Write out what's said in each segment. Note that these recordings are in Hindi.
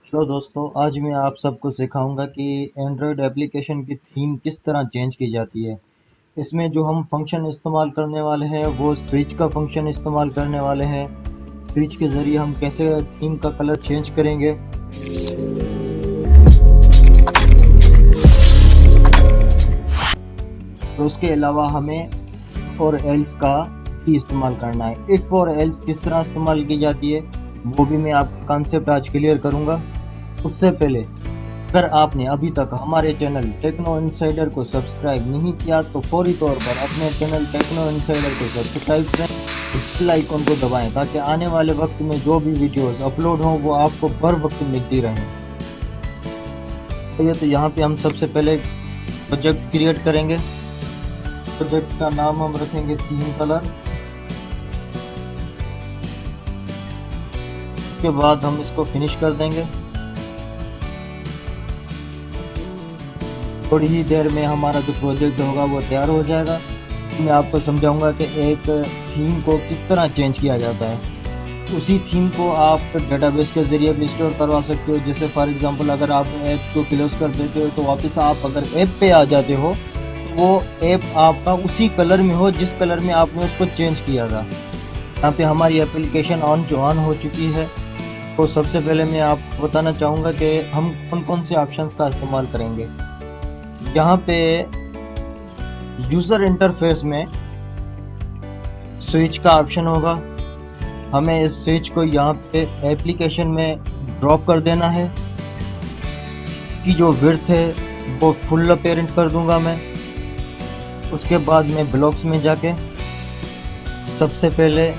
हेलो दोस्तों, आज मैं आप सबको सिखाऊंगा कि एंड्रॉयड एप्लीकेशन की थीम किस तरह चेंज की जाती है। इसमें जो हम फंक्शन इस्तेमाल करने वाले हैं वो स्विच का फंक्शन इस्तेमाल करने वाले हैं। स्विच के ज़रिए हम कैसे थीम का कलर चेंज करेंगे। तो उसके अलावा हमें और एल्स का भी इस्तेमाल करना है। इफ़ और एल्स किस तरह इस्तेमाल की जाती है वो भी मैं आपका कॉन्सेप्ट आज क्लियर करूँगा। उससे पहले अगर आपने अभी तक हमारे चैनल टेक्नो इनसाइडर को सब्सक्राइब नहीं किया तो फौरी तौर पर अपने चैनल टेक्नो इनसाइडर को सब्सक्राइब करें, बेल आइकन को दबाएं ताकि आने वाले वक्त में जो भी वीडियोस अपलोड हों वो आपको बर वक्त मिलती रहें। तो यहाँ पे हम सबसे पहले प्रोजेक्ट क्रिएट करेंगे। प्रोजेक्ट का नाम हम रखेंगे थीम कलर। उसके बाद हम इसको फिनिश कर देंगे। थोड़ी ही देर में हमारा जो प्रोजेक्ट होगा वो तैयार हो जाएगा। मैं आपको समझाऊंगा कि एक थीम को किस तरह चेंज किया जाता है। उसी थीम को आप डेटाबेस के ज़रिए भी स्टोर करवा सकते हो। जैसे फॉर एग्जांपल अगर आप ऐप को क्लोज कर देते हो तो वापस आप अगर ऐप पे आ जाते हो तो वो ऐप आपका उसी कलर में हो जिस कलर में आपने उसको चेंज किया था। यहाँ पे हमारी एप्लीकेशन ऑन हो चुकी है। तो सबसे पहले मैं आपको बताना चाहूँगा कि हम कौन कौन से ऑप्शंस का इस्तेमाल करेंगे। यहाँ पे यूज़र इंटरफेस में स्विच का ऑप्शन होगा। हमें इस स्विच को यहाँ पे एप्लीकेशन में ड्रॉप कर देना है कि जो विड्थ है वो फुल अपेरेंट कर दूंगा मैं। उसके बाद मैं ब्लॉक्स में जाके सबसे पहले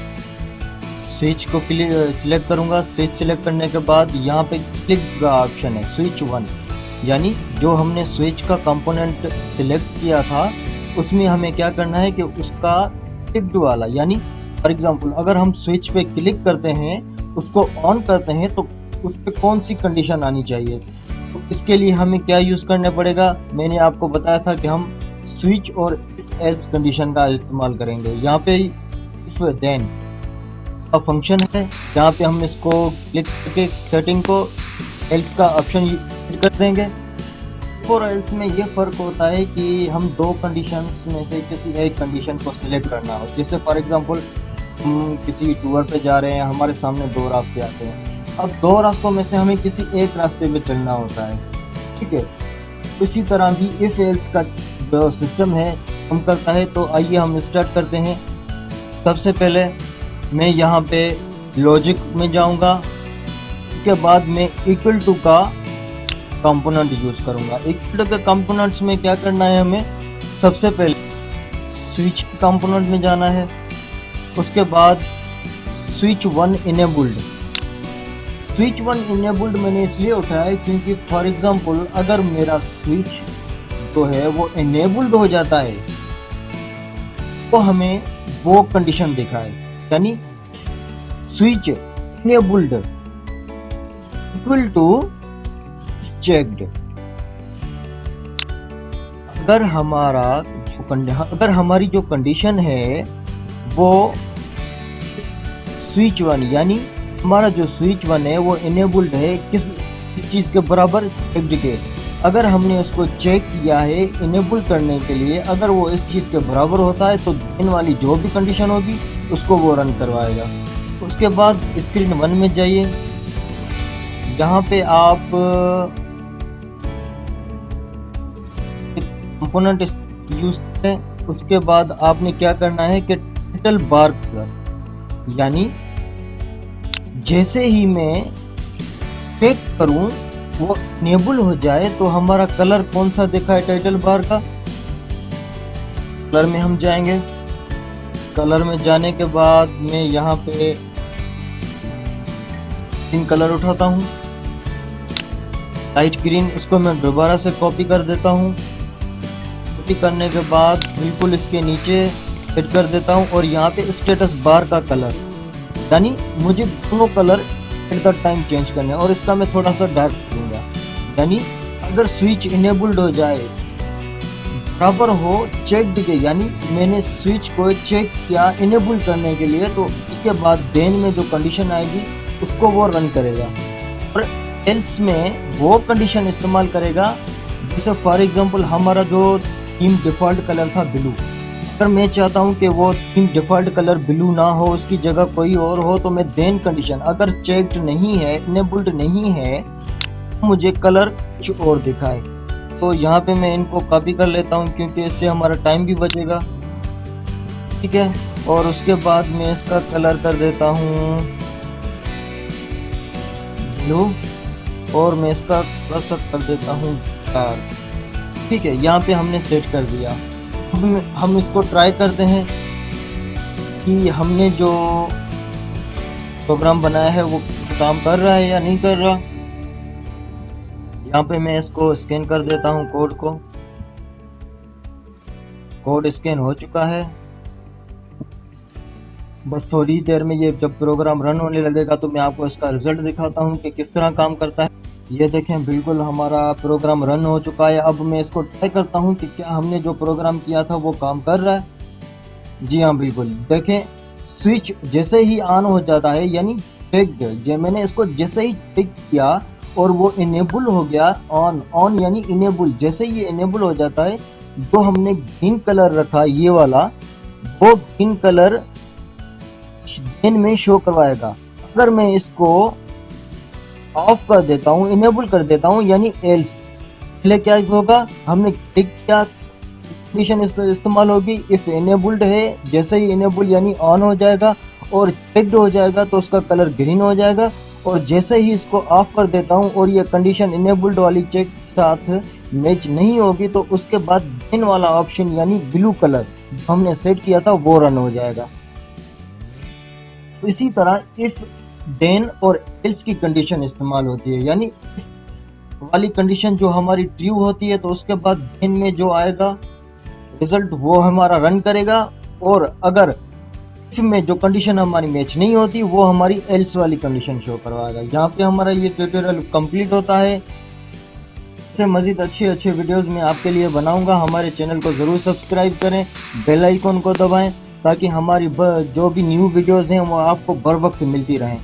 स्विच को सिलेक्ट करूंगा। स्विच सिलेक्ट करने के बाद यहाँ पे क्लिक का ऑप्शन है स्विच 1, यानी जो हमने स्विच का कंपोनेंट सिलेक्ट किया था उसमें हमें क्या करना है कि उसका क्लिक्ड वाला, यानी फॉर एग्जांपल अगर हम स्विच पे क्लिक करते हैं उसको ऑन करते हैं तो उस पर कौन सी कंडीशन आनी चाहिए। तो इसके लिए हमें क्या यूज़ करना पड़ेगा, मैंने आपको बताया था कि हम स्विच और एल्स कंडीशन का इस्तेमाल करेंगे। यहाँ पे इफ देन का फंक्शन है, यहाँ पे हम इसको क्लिक करके सेटिंग को एल्स का ऑप्शन कर देंगे। फॉर एल्स में ये फ़र्क होता है कि हम दो कंडीशंस में से किसी एक कंडीशन को सिलेक्ट करना हो। जैसे फॉर एग्जांपल हम किसी टूर पे जा रहे हैं, हमारे सामने दो रास्ते आते हैं। अब दो रास्तों में से हमें किसी एक रास्ते पे चलना होता है, ठीक है। इसी तरह भी इफ एल्स का जो सिस्टम है हम करता है। तो आइए हम स्टार्ट करते हैं। सबसे पहले मैं यहाँ पे लॉजिक में जाऊँगा। उसके बाद मैं इक्वल टू का कंपोनेंट यूज़ करूँगा। इक्वल टू के कंपोनेंट्स में क्या करना है, हमें सबसे पहले स्विच के कंपोनेंट में जाना है। उसके बाद स्विच 1 इनेबल्ड। स्विच 1 इनेबल्ड मैंने इसलिए उठाया क्योंकि फॉर एग्जांपल अगर मेरा स्विच तो है वो इनेबल्ड हो जाता है तो हमें वो कंडीशन दिखाए, यानी switch enabled equal to checked. अगर हमारी जो कंडीशन है वो स्विच 1, यानी हमारा जो स्विच 1 है वो इनेबल्ड है किस चीज़ के बराबर, चेक्ड के। अगर हमने उसको चेक किया है इनेबल करने के लिए, अगर वो इस चीज़ के बराबर होता है तो देन वाली जो भी कंडीशन होगी उसको वो रन करवाएगा। उसके बाद स्क्रीन 1 में जाइए। यहाँ पे आप कंपोनेंट यूज करें। उसके बाद आपने क्या करना है कि टाइटल बार कलर, यानी जैसे ही मैं चेक करूं वो इनेबल हो जाए तो हमारा कलर कौन सा देखा है टाइटल बार का। कलर में हम जाएंगे। कलर में जाने के बाद मैं यहाँ पे ग्रीन कलर उठाता हूँ, लाइट ग्रीन। इसको मैं दोबारा से कॉपी कर देता हूँ। कॉपी करने के बाद बिल्कुल इसके नीचे सेट कर देता हूँ और यहाँ पे स्टेटस बार का कलर, यानी मुझे दोनों colour at the time change करने हैं और इसका मैं थोड़ा सा डार्क करूँगा। यानी अगर स्विच इनेबल्ड हो जाए बराबर हो चेक्ड के, यानी मैंने स्विच को चेक किया इनेबल करने के लिए, तो इसके बाद देन में जो कंडीशन आएगी उसको वो रन करेगा। और एल्स में वो कंडीशन इस्तेमाल करेगा जैसे फॉर एग्जांपल हमारा जो थीम डिफ़ॉल्ट कलर था ब्लू, अगर मैं चाहता हूं कि वो थीम डिफ़ॉल्ट कलर ब्लू ना हो, उसकी जगह कोई और हो, तो मैं देन कंडीशन अगर चेक्ड नहीं है, इनेबल्ड नहीं है, मुझे कलर कुछ और दिखाए। तो यहाँ पे मैं इनको कॉपी कर लेता हूँ क्योंकि इससे हमारा टाइम भी बचेगा, ठीक है। और उसके बाद मैं इसका कलर कर देता हूँ ब्लू और मैं इसका थोड़ा सा कर देता हूँ डार्क, ठीक है। यहाँ पे हमने सेट कर दिया। अब हम इसको ट्राई करते हैं कि हमने जो प्रोग्राम बनाया है वो काम कर रहा है या नहीं कर रहा। यहाँ पे मैं इसको स्कैन कर देता हूँ कोड को। कोड स्कैन हो चुका है। बस थोड़ी देर में ये जब प्रोग्राम रन होने लगेगा तो मैं आपको इसका रिजल्ट दिखाता हूँ कि किस तरह काम करता है। ये देखें बिल्कुल हमारा प्रोग्राम रन हो चुका है। अब मैं इसको ट्राई करता हूँ कि क्या हमने जो प्रोग्राम किया था वो काम कर रहा है। जी हाँ बिल्कुल, देखें स्विच जैसे ही ऑन हो जाता है यानी चेक, मैंने इसको जैसे ही चेक किया और वो इनेबल हो गया, ऑन यानी इनेबल। जैसे ही इनेबल हो जाता है जो हमने ग्रीन कलर रखा ये वाला, वो ग्रीन कलर देन में शो करवाएगा। अगर मैं इसको ऑफ कर देता हूँ, इनेबल कर देता हूँ यानी एल्स, पहले क्या होगा, हमने क्लिक किया कंडीशन इस्तेमाल होगी। इफ इनेबल्ड है, जैसे ही इनेबल यानी ऑन हो जाएगा और चेक्ड हो जाएगा तो उसका कलर ग्रीन हो जाएगा। और जैसे ही इसको ऑफ कर देता हूँ और ये कंडीशन इनेबल्ड वाली चेक साथ मैच नहीं होगी तो उसके बाद देन वाला ऑप्शन यानी ब्लू कलर जो हमने सेट किया था वो रन हो जाएगा। तो इसी तरह इफ, देन और एल्स की कंडीशन इस्तेमाल होती है, यानी इफ वाली कंडीशन जो हमारी ट्रू होती है तो उसके बाद देन में जो आएगा रिजल्ट वो हमारा रन करेगा। और अगर इफ में जो कंडीशन हमारी मैच नहीं होती वो हमारी एल्स वाली कंडीशन शो करवाएगा। यहाँ पे हमारा ये ट्यूटोरियल कंप्लीट होता है। इससे मजीद अच्छे वीडियोस मैं आपके लिए बनाऊंगा। हमारे चैनल को जरूर सब्सक्राइब करें, बेल आइकन को दबाएं ताकि हमारी जो भी न्यू वीडियोस हैं वो आपको बर वक्त मिलती रहें।